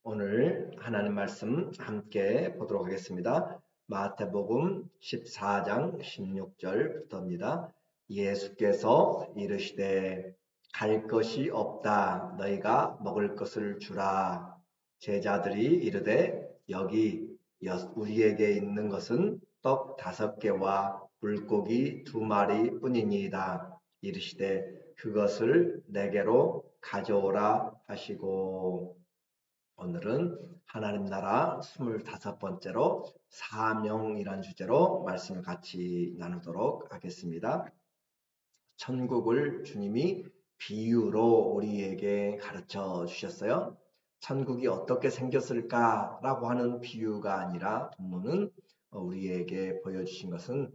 오늘 하나님 말씀 함께 보도록 하겠습니다. 마태복음 14장 16절부터입니다. 예수께서 이르시되 갈 것이 없다. 너희가 먹을 것을 주라. 제자들이 이르되 여기 우리에게 있는 것은 떡 5개와 물고기 2마리 뿐이니이다. 이르시되 그것을 내게로 가져오라 하시고. 오늘은 하나님 나라 25번째로 사명이란 주제로 말씀을 같이 나누도록 하겠습니다. 천국을 주님이 비유로 우리에게 가르쳐 주셨어요. 천국이 어떻게 생겼을까라고 하는 비유가 아니라 본문은 우리에게 보여주신 것은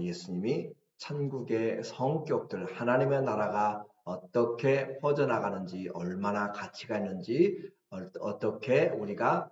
예수님이 천국의 성격들, 하나님의 나라가 어떻게 퍼져나가는지, 얼마나 가치가 있는지, 어떻게 우리가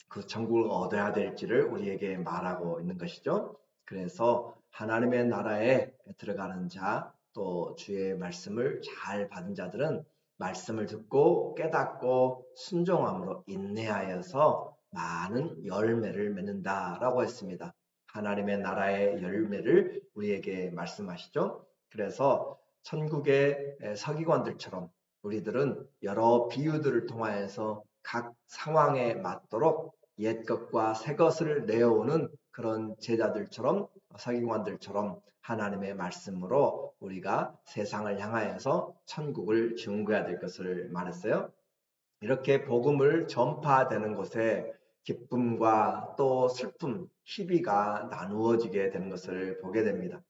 그 천국을 얻어야 될지를 우리에게 말하고 있는 것이죠. 그래서 하나님의 나라에 들어가는 자, 또 주의 말씀을 잘 받은 자들은 말씀을 듣고 깨닫고 순종함으로 인내하여서 많은 열매를 맺는다라고 했습니다. 하나님의 나라의 열매를 우리에게 말씀하시죠. 그래서 천국의 서기관들처럼 우리들은 여러 비유들을 통하여서 각 상황에 맞도록 옛 것과 새 것을 내어오는 그런 제자들처럼 서기관들처럼 하나님의 말씀으로 우리가 세상을 향하여서 천국을 증거해야 될 것을 말했어요. 이렇게 복음을 전파되는 곳에 기쁨과 또 슬픔, 희비가 나누어지게 되는 것을 보게 됩니다.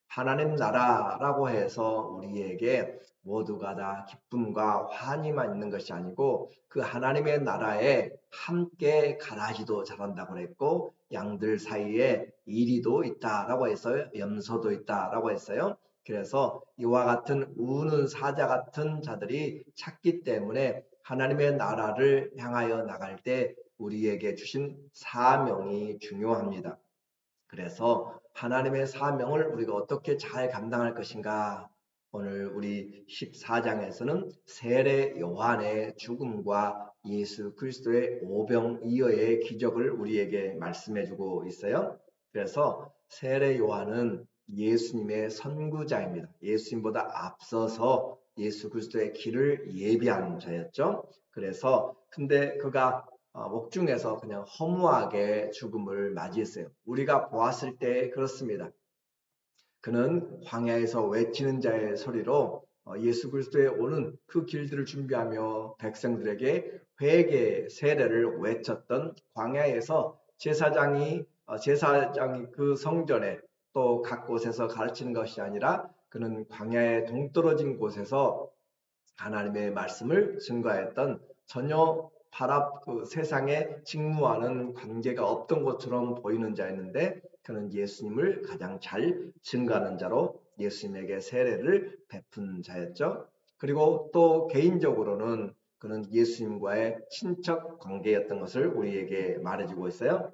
하나님 나라라고 해서 우리에게 모두가 다 기쁨과 환희만 있는 것이 아니고 그 하나님의 나라에 함께 가라지도 자란다고 그랬고 양들 사이에 이리도 있다라고 했어요. 염소도 있다라고 했어요. 그래서 이와 같은 우는 사자 같은 자들이 찾기 때문에 하나님의 나라를 향하여 나갈 때 우리에게 주신 사명이 중요합니다. 그래서 하나님의 사명을 우리가 어떻게 잘 감당할 것인가? 오늘 우리 14장에서는 세례 요한의 죽음과 예수 그리스도의 오병이어의 기적을 우리에게 말씀해 주고 있어요. 그래서 세례 요한은 예수님의 선구자입니다. 예수님보다 앞서서 예수 그리스도의 길을 예비한 자였죠. 그래서 근데 그가 옥중에서 그냥 허무하게 죽음을 맞이했어요. 우리가 보았을 때 그렇습니다. 그는 광야에서 외치는 자의 소리로 예수 그리스도의 오는 그 길들을 준비하며 백성들에게 회개 세례를 외쳤던 광야에서 제사장이 그 성전에 또 각 곳에서 가르치는 것이 아니라 그는 광야에 동떨어진 곳에서 하나님의 말씀을 증거했던 전혀 그 세상에 직무하는 관계가 없던 것처럼 보이는 자였는데 그는 예수님을 가장 잘 증거하는 자로 예수님에게 세례를 베푼 자였죠. 그리고 또 개인적으로는 그는 예수님과의 친척 관계였던 것을 우리에게 말해주고 있어요.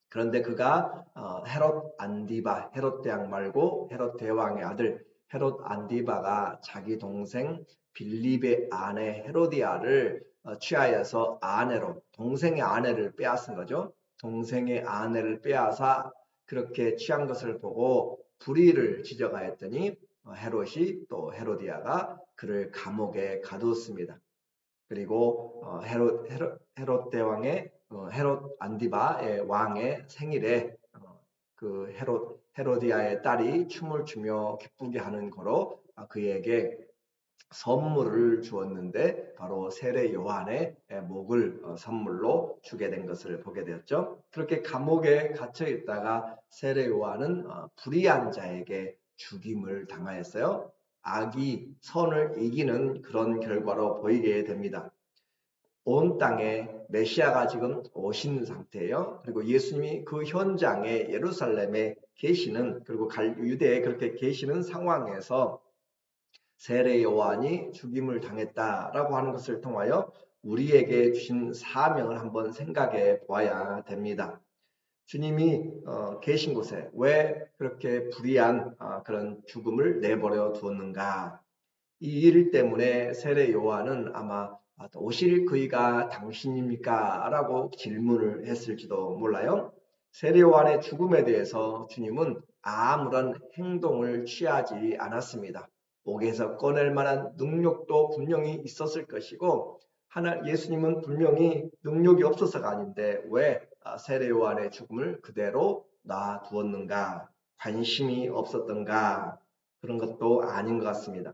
그런데 그가 헤롯 안디바, 헤롯 대왕 말고 헤롯 대왕의 아들 헤롯 안디바가 자기 동생 빌립의 아내 헤로디아를 취하여서 아내로 동생의 아내를 빼앗은 거죠. 동생의 아내를 빼앗아 그렇게 취한 것을 보고 불의를 지적하였더니 헤롯이 또 헤로디아가 그를 감옥에 가두었습니다. 그리고 헤롯 대왕의 헤롯 안디바의 왕의 생일에 그 헤로디아의 딸이 춤을 추며 기쁘게 하는 거로 그에게 선물을 주었는데 바로 세례 요한의 목을 선물로 주게 된 것을 보게 되었죠. 그렇게 감옥에 갇혀 있다가 세례 요한은 불의한 자에게 죽임을 당하였어요. 악이 선을 이기는 그런 결과로 보이게 됩니다. 온 땅에 메시아가 지금 오신 상태예요. 그리고 예수님이 그 현장에 예루살렘에 계시는 그리고 유대에 그렇게 계시는 상황에서 세례 요한이 죽임을 당했다라고 하는 것을 통하여 우리에게 주신 사명을 한번 생각해 보아야 됩니다. 주님이 계신 곳에 왜 그렇게 불의한 그런 죽음을 내버려 두었는가? 이 일 때문에 세례 요한은 아마 오실 그이가 당신입니까? 라고 질문을 했을지도 몰라요. 세례 요한의 죽음에 대해서 주님은 아무런 행동을 취하지 않았습니다. 목에서 꺼낼 만한 능력도 분명히 있었을 것이고 예수님은 분명히 능력이 없어서가 아닌데 왜 세례 요한의 죽음을 그대로 놔두었는가? 관심이 없었던가? 그런 것도 아닌 것 같습니다.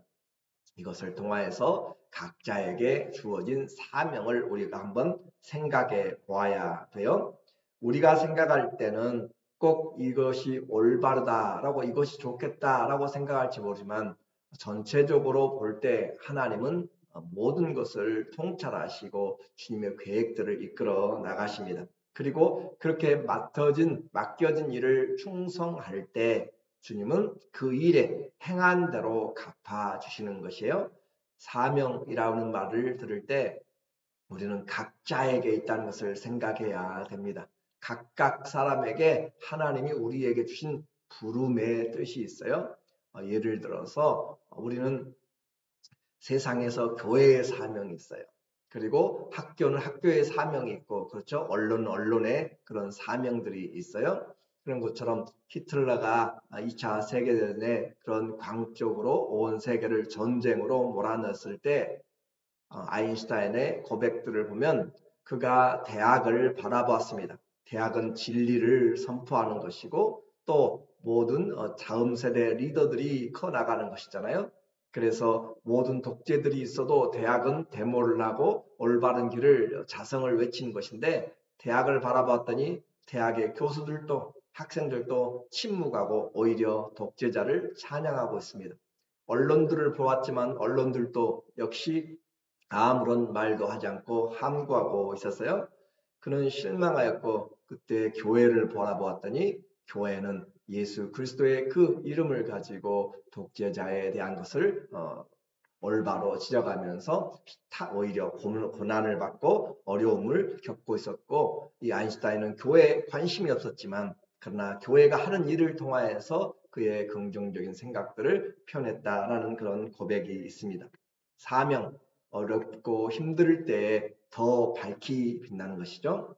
이것을 통하여서 각자에게 주어진 사명을 우리가 한번 생각해 보아야 돼요. 우리가 생각할 때는 꼭 이것이 올바르다라고 이것이 좋겠다라고 생각할지 모르지만 전체적으로 볼 때 하나님은 모든 것을 통찰하시고 주님의 계획들을 이끌어 나가십니다. 그리고 그렇게 맡겨진 일을 충성할 때 주님은 그 일에 행한 대로 갚아주시는 것이에요. 사명이라는 말을 들을 때 우리는 각자에게 있다는 것을 생각해야 됩니다. 각각 사람에게 하나님이 우리에게 주신 부름의 뜻이 있어요. 예를 들어서 우리는 세상에서 교회의 사명이 있어요. 그리고 학교는 학교의 사명이 있고, 그렇죠? 언론의 그런 사명들이 있어요. 그런 것처럼 히틀러가 2차 세계대전에 그런 광적으로 온 세계를 전쟁으로 몰아넣었을 때 아인슈타인의 고백들을 보면 그가 대학을 바라보았습니다. 대학은 진리를 선포하는 것이고 또 모든 다음 세대 리더들이 커나가는 것이잖아요. 그래서 모든 독재들이 있어도 대학은 데모를 하고 올바른 길을 자성을 외치는 것인데 대학을 바라봤더니 대학의 교수들도 학생들도 침묵하고 오히려 독재자를 찬양하고 있습니다. 언론들을 보았지만 언론들도 역시 아무런 말도 하지 않고 함구하고 있었어요. 그는 실망하였고 그때 교회를 바라보았더니 교회는 예수 그리스도의 그 이름을 가지고 독재자에 대한 것을 올바로 지적하면서 오히려 고난을 받고 어려움을 겪고 있었고 이 아인슈타인은 교회에 관심이 없었지만 그러나 교회가 하는 일을 통하여서 그의 긍정적인 생각들을 표현했다라는 그런 고백이 있습니다. 사명, 어렵고 힘들 때에 더 밝히 빛나는 것이죠.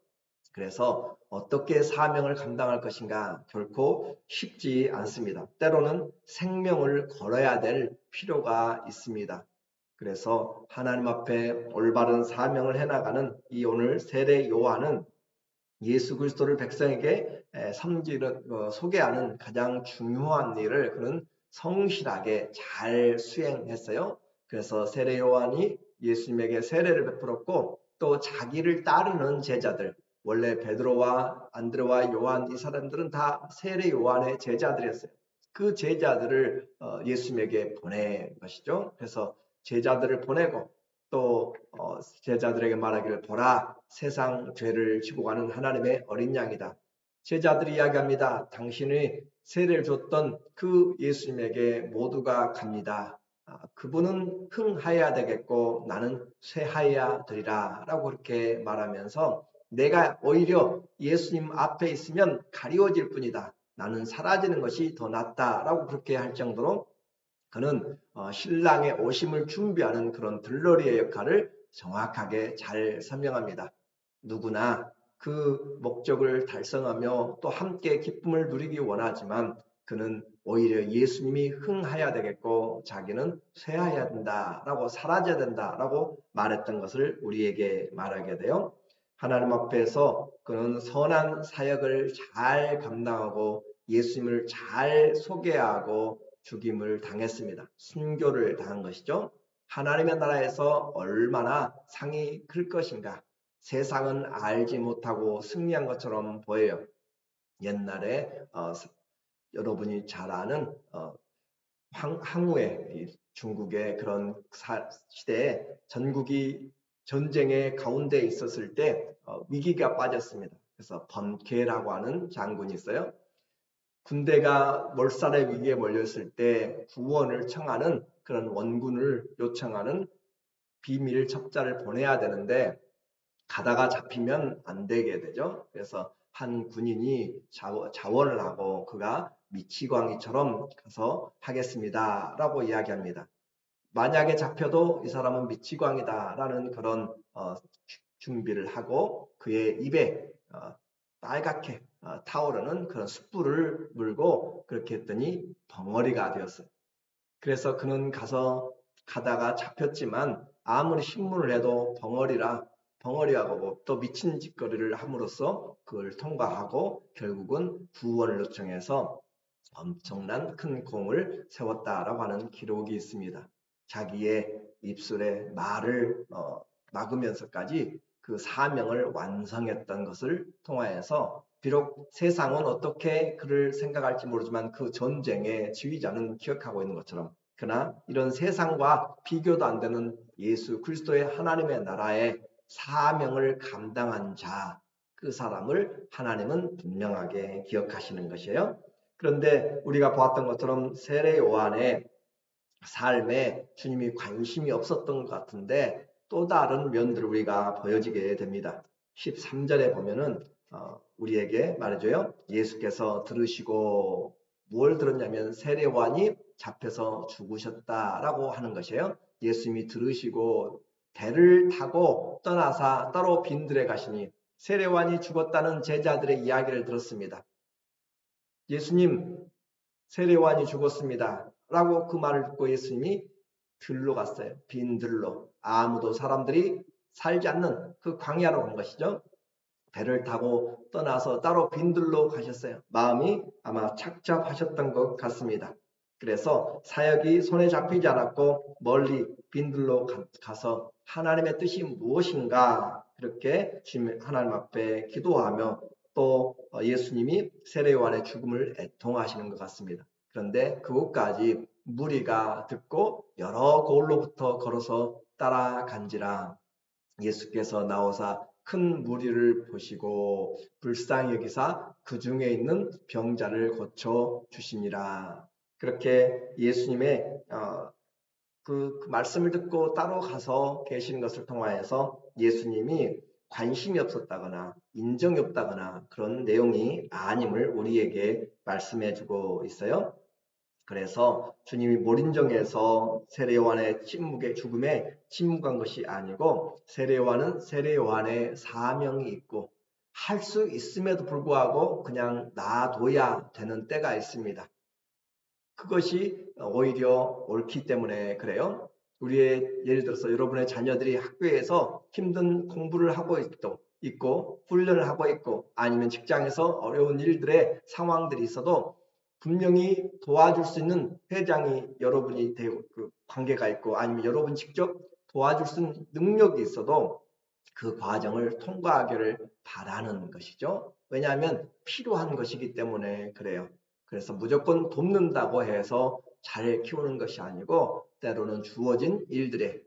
그래서 어떻게 사명을 감당할 것인가 결코 쉽지 않습니다. 때로는 생명을 걸어야 될 필요가 있습니다. 그래서 하나님 앞에 올바른 사명을 해나가는 이 오늘 세례 요한은 예수 그리스도를 백성에게 소개하는 가장 중요한 일을 그는 성실하게 잘 수행했어요. 그래서 세례 요한이 예수님에게 세례를 베풀었고 또 자기를 따르는 제자들, 원래 베드로와 안드레와 요한 이 사람들은 다 세례 요한의 제자들이었어요. 그 제자들을 예수님에게 보낸 것이죠. 그래서 제자들을 보내고 또 제자들에게 말하기를 보라 세상 죄를 지고 가는 하나님의 어린 양이다. 제자들이 이야기합니다. 당신이 세례를 줬던 그 예수님에게 모두가 갑니다. 그분은 흥하여야 되겠고 나는 쇠하여야 되리라 라고 그렇게 말하면서 내가 오히려 예수님 앞에 있으면 가리워질 뿐이다. 나는 사라지는 것이 더 낫다라고 그렇게 할 정도로 그는 신랑의 오심을 준비하는 그런 들러리의 역할을 정확하게 잘 설명합니다. 누구나 그 목적을 달성하며 또 함께 기쁨을 누리기 원하지만 그는 오히려 예수님이 흥하여야 되겠고 자기는 쇠하여야 된다라고 사라져야 된다라고 말했던 것을 우리에게 말하게 돼요. 하나님 앞에서 그는 선한 사역을 잘 감당하고 예수님을 잘 소개하고 죽임을 당했습니다. 순교를 당한 것이죠. 하나님의 나라에서 얼마나 상이 클 것인가. 세상은 알지 못하고 승리한 것처럼 보여요. 옛날에 여러분이 잘 아는 항우의 중국의 그런 시대에 전국이 전쟁의 가운데 있었을 때 위기가 빠졌습니다. 그래서 번케라고 하는 장군이 있어요. 군대가 몰살의 위기에 몰렸을 때 구원을 청하는 그런 원군을 요청하는 비밀 첩자를 보내야 되는데 가다가 잡히면 안 되게 되죠. 그래서 한 군인이 자원을 하고 그가 미치광이처럼 가서 하겠습니다 라고 이야기합니다. 만약에 잡혀도 이 사람은 미치광이다라는 그런 준비를 하고 그의 입에 빨갛게 타오르는 그런 숯불을 물고 그렇게 했더니 벙어리가 되었어요. 그래서 그는 가다가 잡혔지만 아무리 신문을 해도 벙어리하고 또 미친 짓거리를 함으로써 그걸 통과하고 결국은 구원을 요청해서 엄청난 큰 공을 세웠다라고 하는 기록이 있습니다. 자기의 입술에 말을 막으면서까지 그 사명을 완성했던 것을 통하여서 비록 세상은 어떻게 그를 생각할지 모르지만 그 전쟁의 지휘자는 기억하고 있는 것처럼 그러나 이런 세상과 비교도 안 되는 예수 그리스도의 하나님의 나라의 사명을 감당한 자, 그 사람을 하나님은 분명하게 기억하시는 것이에요. 그런데 우리가 보았던 것처럼 세례 요한의 삶에 주님이 관심이 없었던 것 같은데 또 다른 면들을 우리가 보여지게 됩니다. 13절에 보면은 우리에게 말해줘요. 예수께서 들으시고 뭘 들었냐면 세례 요한이 잡혀서 죽으셨다라고 하는 것이에요. 예수님이 들으시고 배를 타고 떠나사 따로 빈들에 가시니 세례 요한이 죽었다는 제자들의 이야기를 들었습니다. 예수님, 세례요한이 죽었습니다. 라고 그 말을 듣고 예수님이 들로 갔어요. 빈 들로. 아무도 사람들이 살지 않는 그 광야로 간 것이죠. 배를 타고 떠나서 따로 빈들로 가셨어요. 마음이 아마 착잡하셨던 것 같습니다. 그래서 사역이 손에 잡히지 않았고 멀리 빈들로 가서 하나님의 뜻이 무엇인가 그렇게 하나님 앞에 기도하며 또 예수님이 세례요한의 죽음을 애통하시는 것 같습니다. 그런데 그것까지 무리가 듣고 여러 고을로부터 걸어서 따라간지라 예수께서 나오사 큰 무리를 보시고 불쌍히 여기사 그 중에 있는 병자를 고쳐 주시니라. 그렇게 예수님의 그 말씀을 듣고 따로 가서 계시는 것을 통하여서 예수님이 관심이 없었다거나 인정이 없다거나 그런 내용이 아님을 우리에게 말씀해 주고 있어요. 그래서 주님이 몰인정에서 세례요한의 죽음에 침묵한 것이 아니고 세례요한은 세례요한의 사명이 있고 할 수 있음에도 불구하고 그냥 놔둬야 되는 때가 있습니다. 그것이 오히려 옳기 때문에 그래요. 예를 들어서 여러분의 자녀들이 학교에서 힘든 공부를 하고 있고 훈련을 하고 있고 아니면 직장에서 어려운 일들의 상황들이 있어도 분명히 도와줄 수 있는 회장이 여러분이 그 관계가 있고 아니면 여러분 직접 도와줄 수 있는 능력이 있어도 그 과정을 통과하기를 바라는 것이죠. 왜냐하면 필요한 것이기 때문에 그래요. 그래서 무조건 돕는다고 해서 잘 키우는 것이 아니고 때로는 주어진 일들에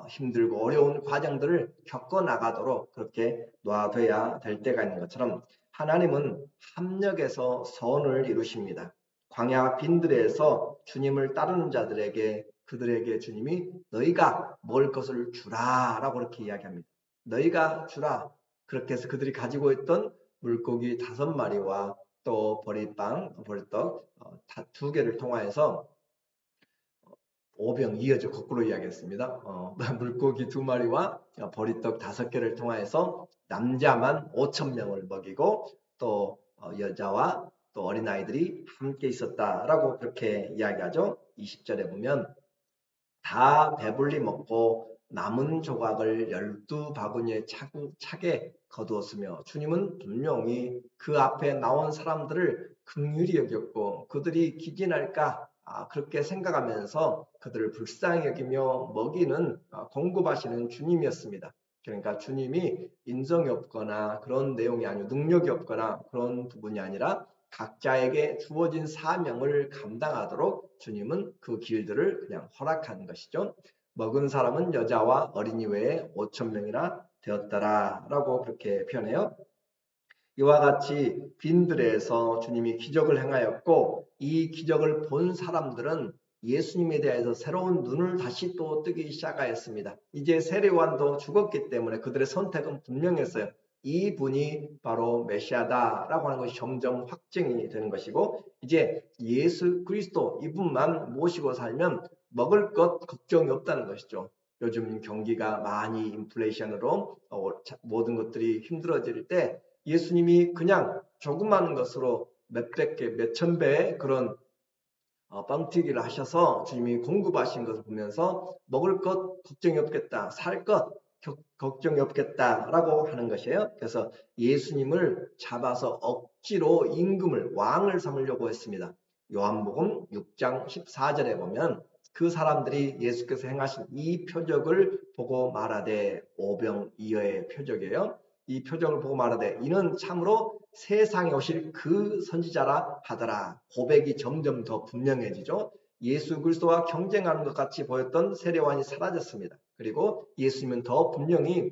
힘들고 어려운 과정들을 겪어나가도록 그렇게 놔둬야 될 때가 있는 것처럼 하나님은 합력해서 선을 이루십니다. 광야 빈들에서 주님을 따르는 자들에게 그들에게 주님이 너희가 먹을 것을 주라 라고 그렇게 이야기합니다. 너희가 주라. 그렇게 해서 그들이 가지고 있던 물고기 5마리와 또 보리떡 2개를 통하여서 오병이어죠. 거꾸로 이야기했습니다. 물고기 2마리와 보리떡 5개를 통하여서 남자만 5,000명을 먹이고 또 여자와 또 어린아이들이 함께 있었다라고 그렇게 이야기하죠. 20절에 보면 다 배불리 먹고 남은 조각을 12바구니에 차게 거두었으며 주님은 분명히 그 앞에 나온 사람들을 긍휼히 여겼고 그들이 기진할까 그렇게 생각하면서 그들을 불쌍히 여기며 먹이는 공급하시는 주님이었습니다. 그러니까 주님이 인정이 없거나 그런 내용이 아니고 능력이 없거나 그런 부분이 아니라 각자에게 주어진 사명을 감당하도록 주님은 그 길들을 그냥 허락한 것이죠. 먹은 사람은 여자와 어린이 외에 5,000명이나 되었더라 라고 그렇게 표현해요. 이와 같이 빈들에서 주님이 기적을 행하였고 이 기적을 본 사람들은 예수님에 대해서 새로운 눈을 다시 또 뜨기 시작하였습니다. 이제 세례요한도 죽었기 때문에 그들의 선택은 분명했어요. 이 분이 바로 메시아다라고 하는 것이 점점 확증이 되는 것이고 이제 예수 그리스도 이분만 모시고 살면 먹을 것 걱정이 없다는 것이죠. 요즘 경기가 많이 인플레이션으로 모든 것들이 힘들어질 때 예수님이 그냥 조그마한 것으로 몇백 개, 몇천 배의 그런 뻥튀기를 하셔서 주님이 공급하신 것을 보면서 먹을 것 걱정이 없겠다, 살 것 걱정이 없겠다라고 하는 것이에요. 그래서 예수님을 잡아서 억지로 임금을 왕을 삼으려고 했습니다. 요한복음 6장 14절에 보면 그 사람들이 예수께서 행하신 이 표적을 보고 말하되, 오병이어의 표적이에요. 이 표적을 보고 말하되 이는 참으로 세상에 오실 그 선지자라 하더라. 고백이 점점 더 분명해지죠. 예수 그리스도와 경쟁하는 것 같이 보였던 세례요한이 사라졌습니다. 그리고 예수님은 더 분명히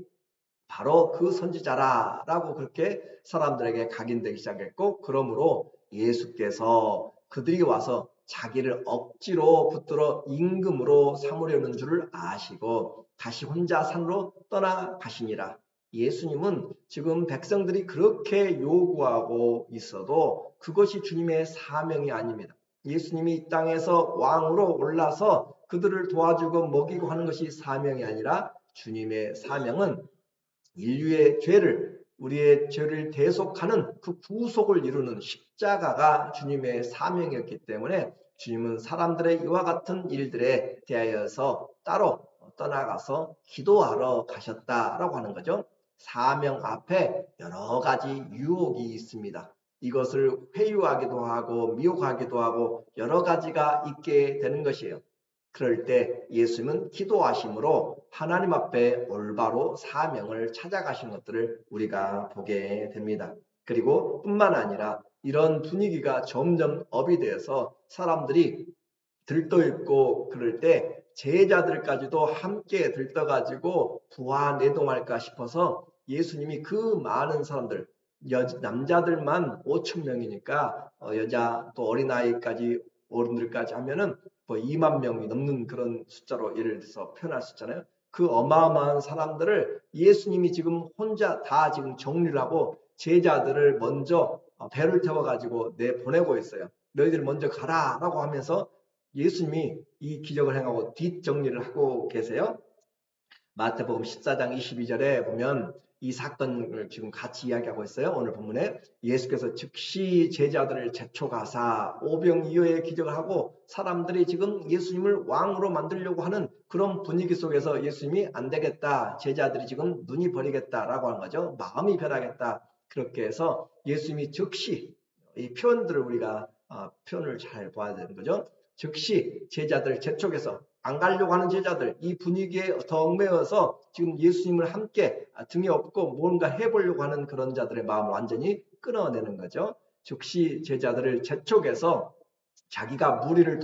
바로 그 선지자라라고 그렇게 사람들에게 각인되기 시작했고, 그러므로 예수께서 그들이 와서 자기를 억지로 붙들어 임금으로 삼으려는 줄을 아시고 다시 혼자 산으로 떠나가시니라. 예수님은 지금 백성들이 그렇게 요구하고 있어도 그것이 주님의 사명이 아닙니다. 예수님이 이 땅에서 왕으로 올라서 그들을 도와주고 먹이고 하는 것이 사명이 아니라 주님의 사명은 인류의 죄를, 우리의 죄를 대속하는 그 구속을 이루는 십자가가 주님의 사명이었기 때문에 주님은 사람들의 이와 같은 일들에 대하여서 따로 떠나가서 기도하러 가셨다라고 하는 거죠. 사명 앞에 여러 가지 유혹이 있습니다. 이것을 회유하기도 하고 미혹하기도 하고 여러 가지가 있게 되는 것이에요. 그럴 때 예수님은 기도하심으로 하나님 앞에 올바로 사명을 찾아가신 것들을 우리가 보게 됩니다. 그리고 뿐만 아니라 이런 분위기가 점점 업이 되어서 사람들이 들떠있고 그럴 때 제자들까지도 함께 들떠가지고 부하내동할까 싶어서 예수님이 그 많은 사람들, 남자들만 5천 명이니까 여자 또 어린아이까지 어른들까지 하면은 뭐 2만 명이 넘는 그런 숫자로 예를 들어서 표현할 수 있잖아요. 그 어마어마한 사람들을 예수님이 지금 혼자 다 지금 정리를 하고 제자들을 먼저 배를 태워가지고 내보내고 있어요. 너희들 먼저 가라라고 하면서 예수님이 이 기적을 행하고 뒷정리를 하고 계세요. 마태복음 14장 22절에 보면 이 사건을 지금 같이 이야기하고 있어요. 오늘 본문에 예수께서 즉시 제자들을 재촉하사 오병이어의 기적을 하고 사람들이 지금 예수님을 왕으로 만들려고 하는 그런 분위기 속에서 예수님이 안 되겠다, 제자들이 지금 눈이 버리겠다라고 하는 거죠. 마음이 변하겠다. 그렇게 해서 예수님이 즉시, 이 표현들을 우리가 표현을 잘 봐야 되는 거죠. 즉시 제자들 재촉해서 안 가려고 하는 제자들, 이 분위기에 더 얽매여서 지금 예수님을 함께 등에 업고 뭔가 해보려고 하는 그런 자들의 마음을 완전히 끊어내는 거죠. 즉시 제자들을 재촉해서 자기가 무리를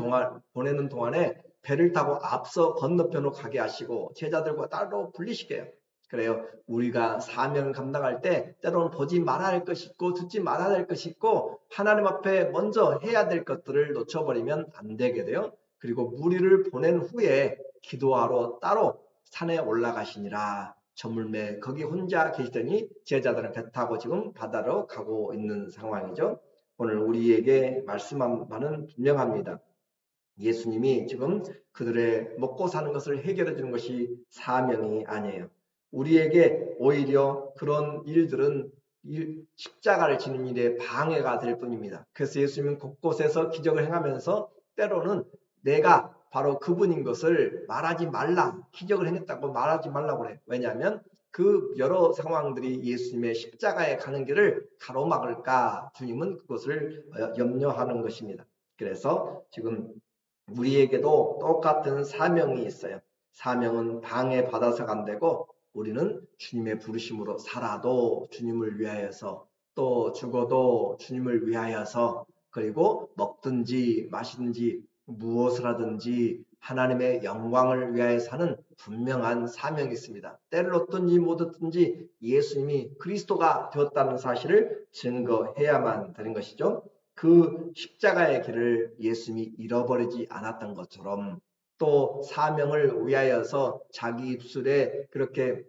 보내는 동안에 배를 타고 앞서 건너편으로 가게 하시고 제자들과 따로 분리시켜요. 그래요. 우리가 사명을 감당할 때 때로는 보지 말아야 할 것이 있고 듣지 말아야 할 것이 있고 하나님 앞에 먼저 해야 될 것들을 놓쳐버리면 안 되게 돼요. 그리고 무리를 보낸 후에 기도하러 따로 산에 올라가시니라. 저물매 거기 혼자 계시더니 제자들은 배 타고 지금 바다로 가고 있는 상황이죠. 오늘 우리에게 말씀한 바는 분명합니다. 예수님이 지금 그들의 먹고 사는 것을 해결해 주는 것이 사명이 아니에요. 우리에게 오히려 그런 일들은 십자가를 지는 일에 방해가 될 뿐입니다. 그래서 예수님은 곳곳에서 기적을 행하면서 때로는 내가 바로 그분인 것을 말하지 말라, 기적을 행했다고 말하지 말라고 그래요. 왜냐하면 그 여러 상황들이 예수님의 십자가에 가는 길을 가로막을까 주님은 그것을 염려하는 것입니다. 그래서 지금 우리에게도 똑같은 사명이 있어요. 사명은 방해받아서 안 되고 우리는 주님의 부르심으로 살아도 주님을 위하여서, 또 죽어도 주님을 위하여서, 그리고 먹든지 마시든지 무엇을 하든지 하나님의 영광을 위하여 사는 분명한 사명이 있습니다. 때를 얻든지 못 얻든지 예수님이 그리스도가 되었다는 사실을 증거해야만 되는 것이죠. 그 십자가의 길을 예수님이 잃어버리지 않았던 것처럼 또 사명을 위하여서 자기 입술에 그렇게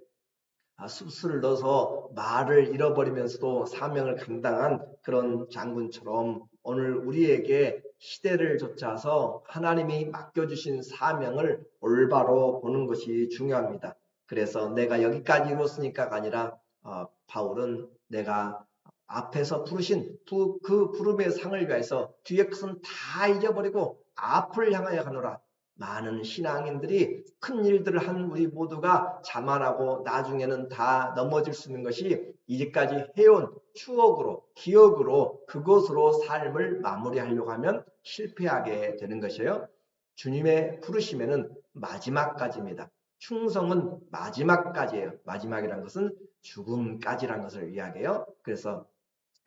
습수를 넣어서 말을 잃어버리면서도 사명을 감당한 그런 장군처럼 오늘 우리에게 시대를 좇아서 하나님이 맡겨주신 사명을 올바로 보는 것이 중요합니다. 그래서 내가 여기까지 이뤘으니까가 아니라 바울은 내가 앞에서 부르신 그 부름의 상을 위해서 뒤에 것은 다 잊어버리고 앞을 향하여 가노라. 많은 신앙인들이 큰 일들을 한 우리 모두가 자만하고 나중에는 다 넘어질 수 있는 것이 이제까지 해온 추억으로, 기억으로 그것으로 삶을 마무리하려고 하면 실패하게 되는 것이에요. 주님의 부르심에는 마지막까지입니다. 충성은 마지막까지예요. 마지막이란 것은 죽음까지란 것을 이야기해요. 그래서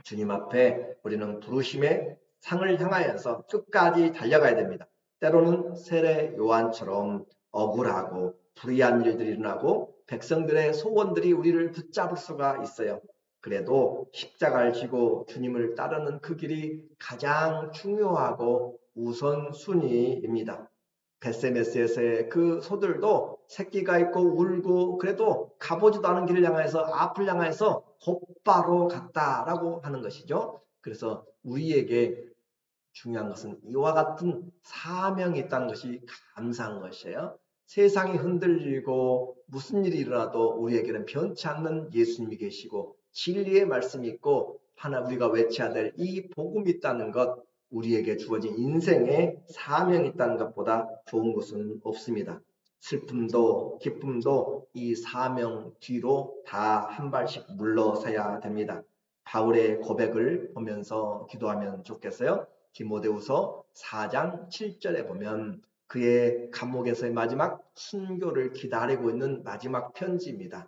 주님 앞에 우리는 부르심의 상을 향하여서 끝까지 달려가야 됩니다. 때로는 세례 요한처럼 억울하고 불의한 일들이 일어나고 백성들의 소원들이 우리를 붙잡을 수가 있어요. 그래도 십자가를 지고 주님을 따르는 그 길이 가장 중요하고 우선순위입니다. 베세메스에서의 그 소들도 새끼가 있고 울고 그래도 가보지도 않은 길을 향해서 앞을 향해서 곧바로 갔다라고 하는 것이죠. 그래서 우리에게 중요한 것은 이와 같은 사명이 있다는 것이 감사한 것이에요. 세상이 흔들리고 무슨 일이 일어나도 우리에게는 변치 않는 예수님이 계시고 진리의 말씀이 있고 하나 우리가 외쳐야 될 이 복음이 있다는 것, 우리에게 주어진 인생의 사명이 있다는 것보다 좋은 것은 없습니다. 슬픔도 기쁨도 이 사명 뒤로 다 한 발씩 물러서야 됩니다. 바울의 고백을 보면서 기도하면 좋겠어요. 디모데후서 4장 7절에 보면 그의 감옥에서의 마지막 순교를 기다리고 있는 마지막 편지입니다.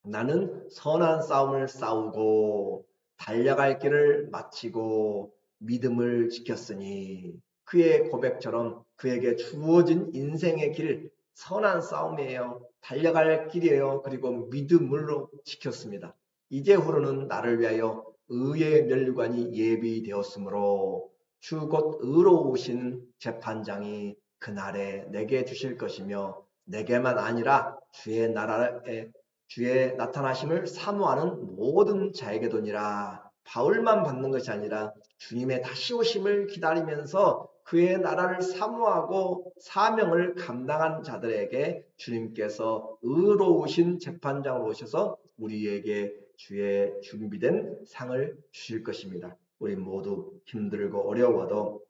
나는 선한 싸움을 싸우고 달려갈 길을 마치고 믿음을 지켰으니, 그의 고백처럼 그에게 주어진 인생의 길, 선한 싸움이에요. 달려갈 길이에요. 그리고 믿음으로 지켰습니다. 이제후로는 나를 위하여 의의 면류관이 예비되었으므로 주 곧 의로우신 재판장이 그날에 내게 주실 것이며 내게만 아니라 주의 나타나심을 사모하는 모든 자에게도니라. 바울만 받는 것이 아니라 주님의 다시 오심을 기다리면서 그의 나라를 사모하고 사명을 감당한 자들에게 주님께서 의로우신 재판장으로 오셔서 우리에게 주의 준비된 상을 주실 것입니다. 우리 모두 힘들고 어려워도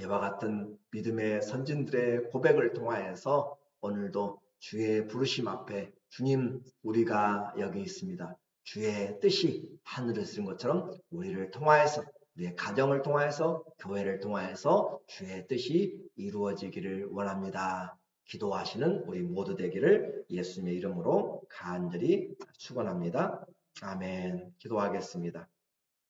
이와 같은 믿음의 선진들의 고백을 통하여서 오늘도 주의 부르심 앞에 주님, 우리가 여기 있습니다. 주의 뜻이 하늘을 쓰는 것처럼 우리를 통하여서, 우리의 가정을 통하여서, 교회를 통하여서 주의 뜻이 이루어지기를 원합니다. 기도하시는 우리 모두 되기를 예수님의 이름으로 간절히 축원합니다. 아멘. 기도하겠습니다.